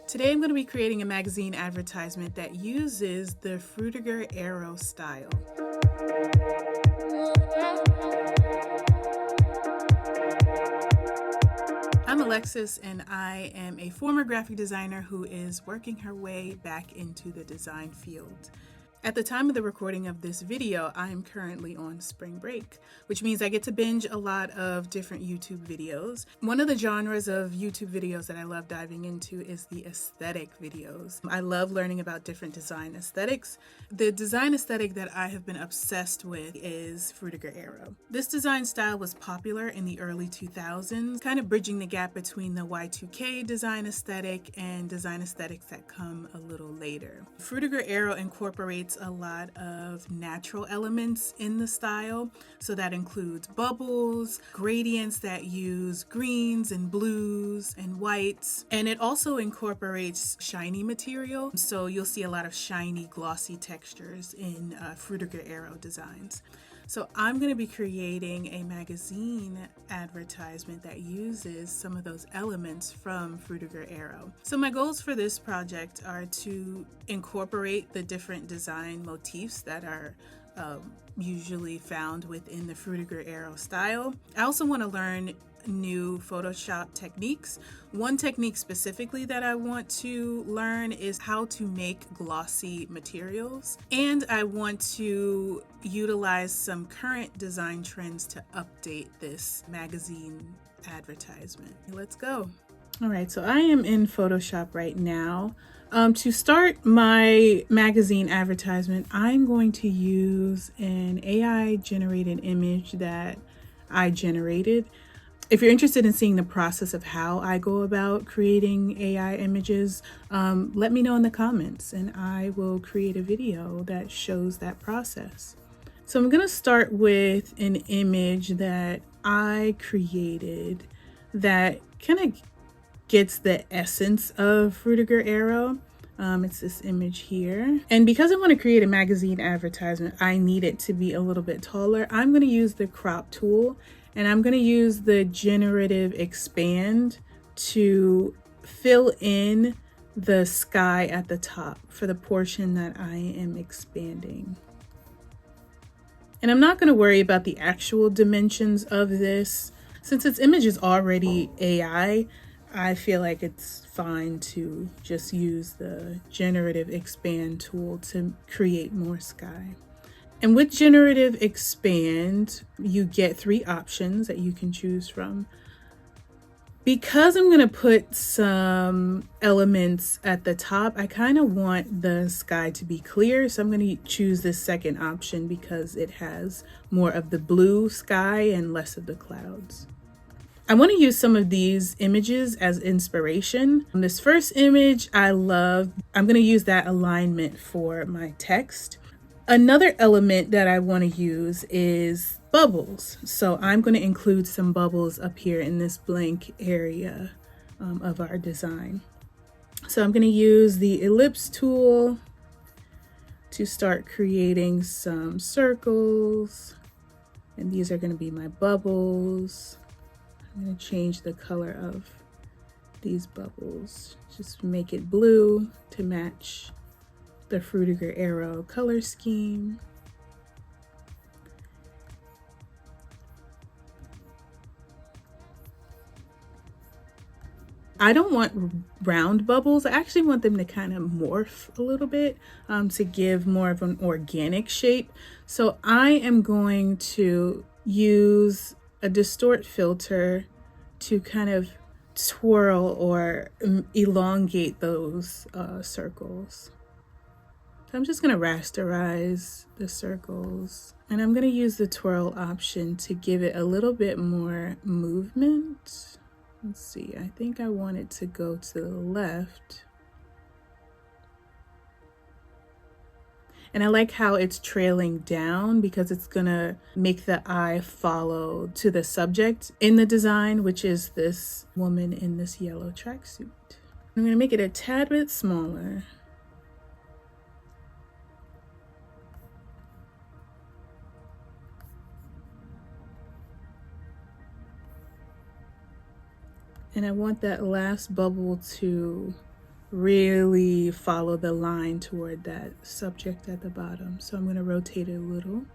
Today I'm going to be creating a magazine advertisement that uses the Frutiger Aero style. I'm Alexis, and I am a former graphic designer who is working her way back into the design field. At the time of the recording of this video, I am currently on spring break, which means I get to binge a lot of different YouTube videos. One of the genres of YouTube videos that I love diving into is the aesthetic videos. I love learning about different design aesthetics. The design aesthetic that I have been obsessed with is Frutiger Aero. This design style was popular in the early 2000s, kind of bridging the gap between the Y2K design aesthetic and design aesthetics that come a little later. Frutiger Aero incorporates a lot of natural elements in the style, so that includes bubbles, gradients that use greens and blues and whites, and it also incorporates shiny material, so you'll see a lot of shiny glossy textures in Frutiger Aero designs. So I'm going to be creating a magazine advertisement that uses some of those elements from Frutiger Aero. So my goals for this project are to incorporate the different design motifs that are usually found within the Frutiger Aero style. I also want to learn new Photoshop techniques. One technique specifically that I want to learn is how to make glossy materials, and I want to utilize some current design trends to update this magazine advertisement. Let's go. All right, so I am in Photoshop right now. To start my magazine advertisement, I'm going to use an AI generated image that I generated. If you're interested in seeing the process of how I go about creating AI images, let me know in the comments and I will create a video that shows that process. So I'm going to start with an image that I created that kind of gets the essence of Frutiger Aero. It's this image here. And because I want to create a magazine advertisement, I need it to be a little bit taller. I'm going to use the crop tool. And I'm going to use the generative expand to fill in the sky at the top for the portion that I am expanding. And I'm not going to worry about the actual dimensions of this. Since this image is already AI, I feel like it's fine to just use the generative expand tool to create more sky. And with generative expand, you get 3 options that you can choose from. Because I'm going to put some elements at the top, I kind of want the sky to be clear. So I'm going to choose this second option because it has more of the blue sky and less of the clouds. I want to use some of these images as inspiration. This first image I love. I'm going to use that alignment for my text. Another element that I want to use is bubbles. So I'm going to include some bubbles up here in this blank area of our design. So I'm going to use the ellipse tool to start creating some circles. And these are going to be my bubbles. I'm going to change the color of these bubbles. Just make it blue to match the Frutiger Aero color scheme. I don't want round bubbles. I actually want them to kind of morph a little bit to give more of an organic shape. So I am going to use a distort filter to kind of twirl or elongate those circles. So I'm just going to rasterize the circles, and I'm going to use the twirl option to give it a little bit more movement. Let's see, I think I want it to go to the left. And I like how it's trailing down because it's going to make the eye follow to the subject in the design, which is this woman in this yellow tracksuit. I'm going to make it a tad bit smaller. And I want that last bubble to really follow the line toward that subject at the bottom. So I'm going to rotate it a little.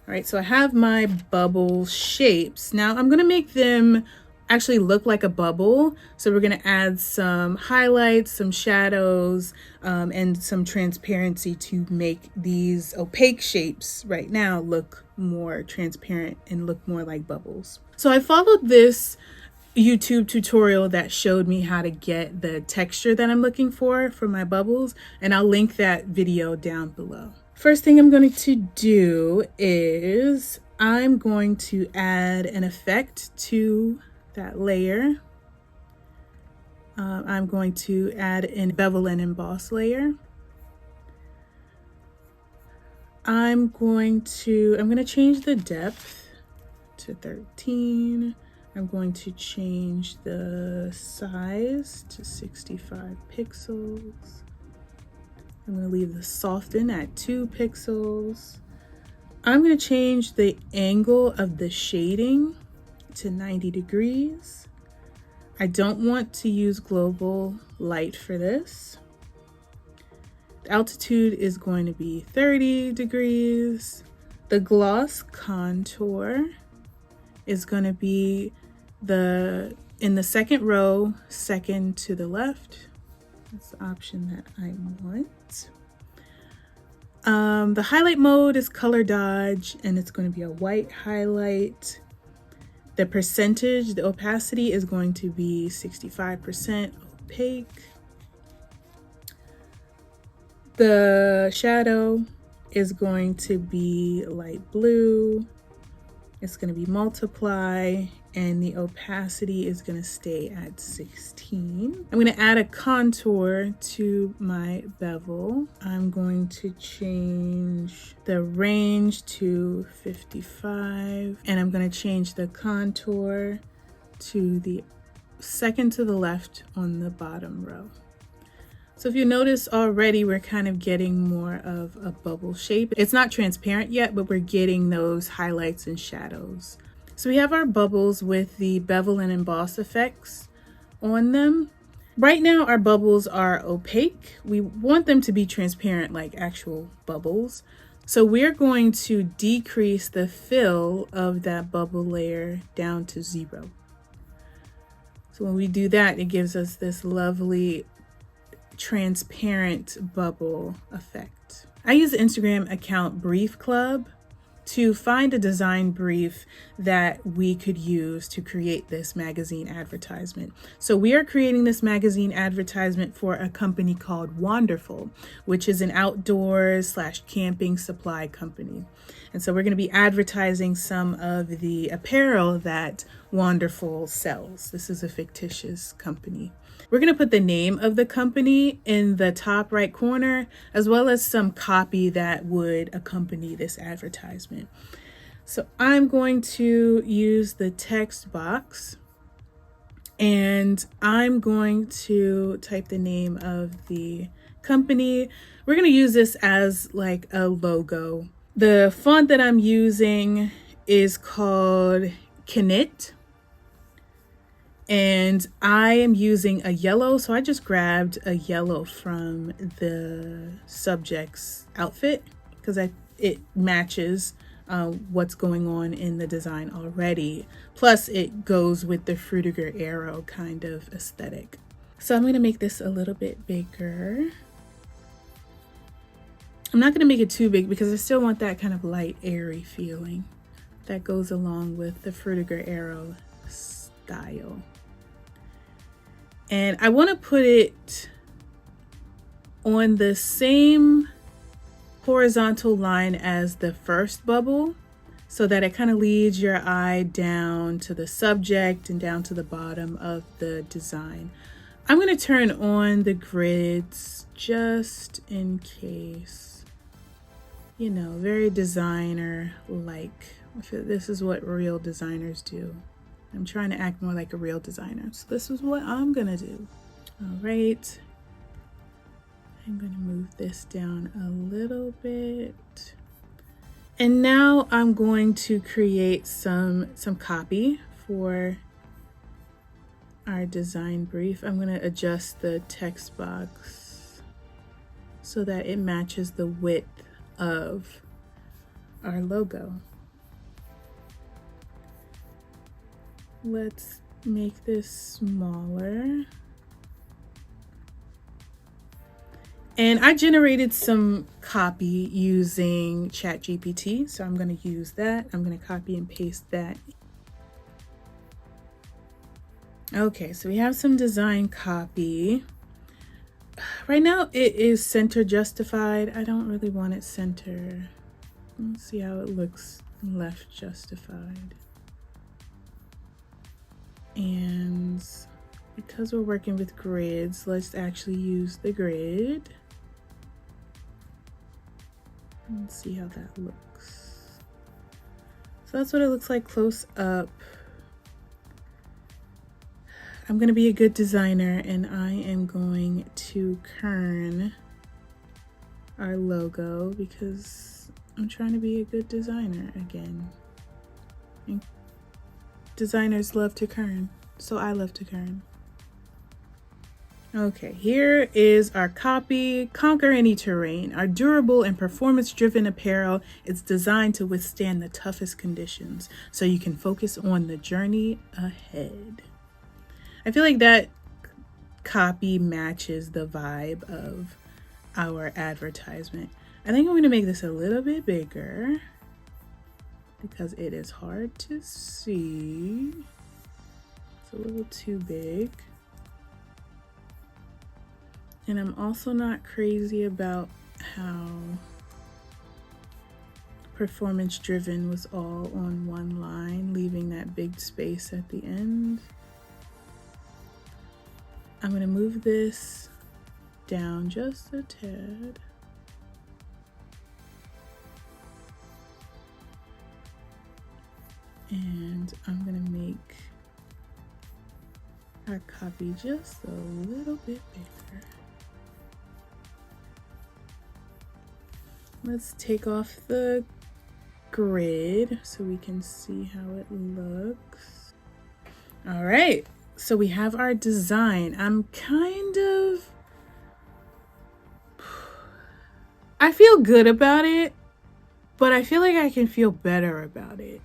All right, so I have my bubble shapes. Now I'm going to make them actually look like a bubble. So we're going to add some highlights, some shadows, and some transparency to make these opaque shapes right now look more transparent and look more like bubbles. So I followed this YouTube tutorial that showed me how to get the texture that I'm looking for my bubbles, and I'll link that video down below. First thing I'm going to do is I'm going to add an effect to that layer. I'm going to add an bevel and emboss layer. I'm going to change the depth to 13. I'm going to change the size to 65 pixels. I'm going to leave the soften at 2 pixels. I'm going to change the angle of the shading to 90 degrees. I don't want to use global light for this. The altitude is going to be 30 degrees. The gloss contour is going to be in the second row, second to the left. That's the option that I want. The highlight mode is color dodge, and it's going to be a white highlight. The percentage, the opacity is going to be 65% opaque. The shadow is going to be light blue. It's going to be multiply, and the opacity is going to stay at 16. I'm going to add a contour to my bevel. I'm going to change the range to 55, and I'm going to change the contour to the second to the left on the bottom row. So if you notice already, we're kind of getting more of a bubble shape. It's not transparent yet, but we're getting those highlights and shadows. So we have our bubbles with the bevel and emboss effects on them. Right now, our bubbles are opaque. We want them to be transparent like actual bubbles. So we're going to decrease the fill of that bubble layer down to 0. So when we do that, it gives us this lovely transparent bubble effect. I use the Instagram account Brief Club to find a design brief that we could use to create this magazine advertisement. So we are creating this magazine advertisement for a company called Wonderful, which is an outdoors / camping supply company. And so we're going to be advertising some of the apparel that Wonderful sells. This is a fictitious company. We're going to put the name of the company in the top right corner, as well as some copy that would accompany this advertisement. So I'm going to use the text box, and I'm going to type the name of the company. We're going to use this as like a logo. The font that I'm using is called Knit. And I am using a yellow, so I just grabbed a yellow from the subject's outfit because it matches what's going on in the design already. Plus, it goes with the Frutiger Aero kind of aesthetic. So I'm going to make this a little bit bigger. I'm not going to make it too big because I still want that kind of light, airy feeling that goes along with the Frutiger Aero style. And I want to put it on the same horizontal line as the first bubble so that it kind of leads your eye down to the subject and down to the bottom of the design. I'm going to turn on the grids just in case, you know, very designer-like. This is what real designers do. I'm trying to act more like a real designer. So this is what I'm gonna do. All right. I'm gonna move this down a little bit. And now I'm going to create some copy for our design brief. I'm going to adjust the text box so that it matches the width of our logo. Let's make this smaller. And I generated some copy using ChatGPT, so I'm going to use that. I'm going to copy and paste that. Okay, so we have some design copy. Right now it is center justified. I don't really want it center. Let's see how it looks left justified. And because we're working with grids, let's actually use the grid. Let's see how that looks. So that's what it looks like close up. I'm going to be a good designer and I am going to kern our logo because I'm trying to be a good designer again. And designers love to kern, so I love to kern. Okay, here is our copy. Conquer any terrain. Our durable and performance-driven apparel is designed to withstand the toughest conditions, so you can focus on the journey ahead. I feel like that copy matches the vibe of our advertisement. I think I'm going to make this a little bit bigger because it is hard to see. It's a little too big. And I'm also not crazy about how performance driven was all on one line, leaving that big space at the end. I'm going to move this down just a tad. And I'm going to make our copy just a little bit bigger. Let's take off the grid so we can see how it looks. All right, so we have our design. I feel good about it, but I feel like I can feel better about it.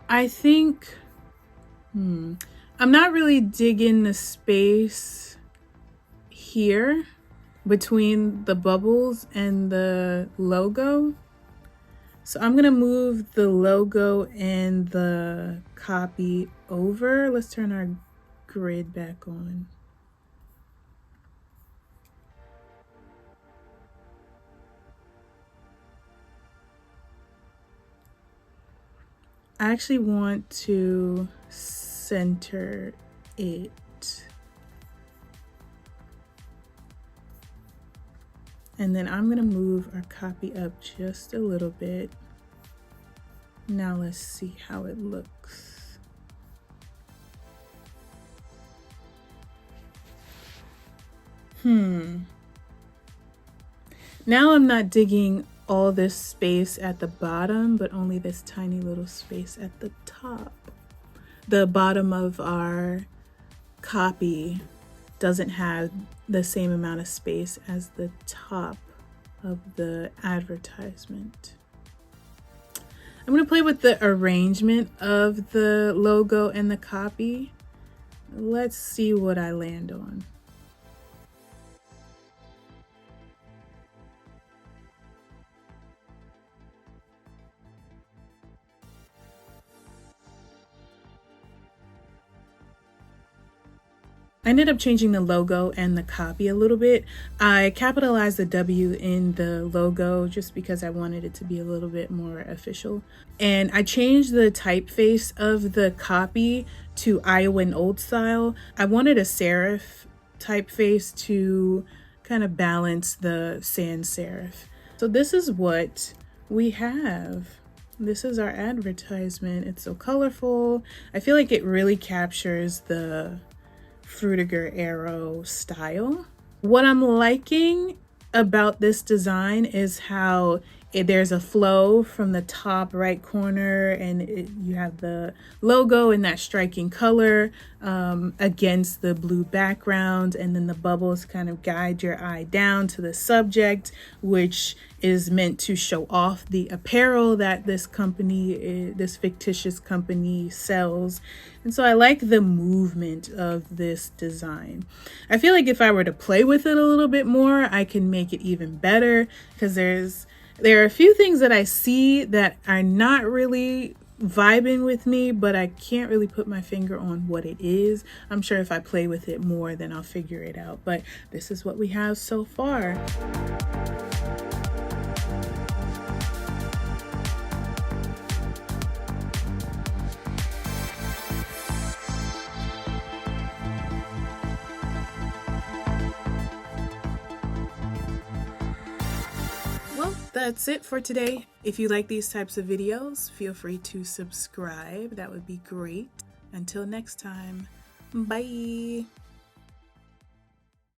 I think, I'm not really digging the space here between the bubbles and the logo. So I'm gonna move the logo and the copy over. Let's turn our grid back on. I actually want to center it. And then I'm gonna move our copy up just a little bit. Now let's see how it looks. Now I'm not digging all this space at the bottom, but only this tiny little space at the top. The bottom of our copy doesn't have the same amount of space as the top of the advertisement. I'm going to play with the arrangement of the logo and the copy. Let's see what I land on. I ended up changing the logo and the copy a little bit. I capitalized the W in the logo just because I wanted it to be a little bit more official. And I changed the typeface of the copy to Iowan Old Style. I wanted a serif typeface to kind of balance the sans serif. So this is what we have. This is our advertisement. It's so colorful. I feel like it really captures the Frutiger Aero style. What I'm liking about this design is how There's a flow from the top right corner, and you have the logo in that striking color against the blue background, and then the bubbles kind of guide your eye down to the subject, which is meant to show off the apparel that this company, this fictitious company, sells. And so I like the movement of this design. I feel like if I were to play with it a little bit more, I can make it even better, because there are a few things that I see that are not really vibing with me, but I can't really put my finger on what it is. I'm sure if I play with it more, then I'll figure it out. But this is what we have so far. Well, that's it for today. If you like these types of videos, feel free to subscribe. That would be great. Until next time, bye.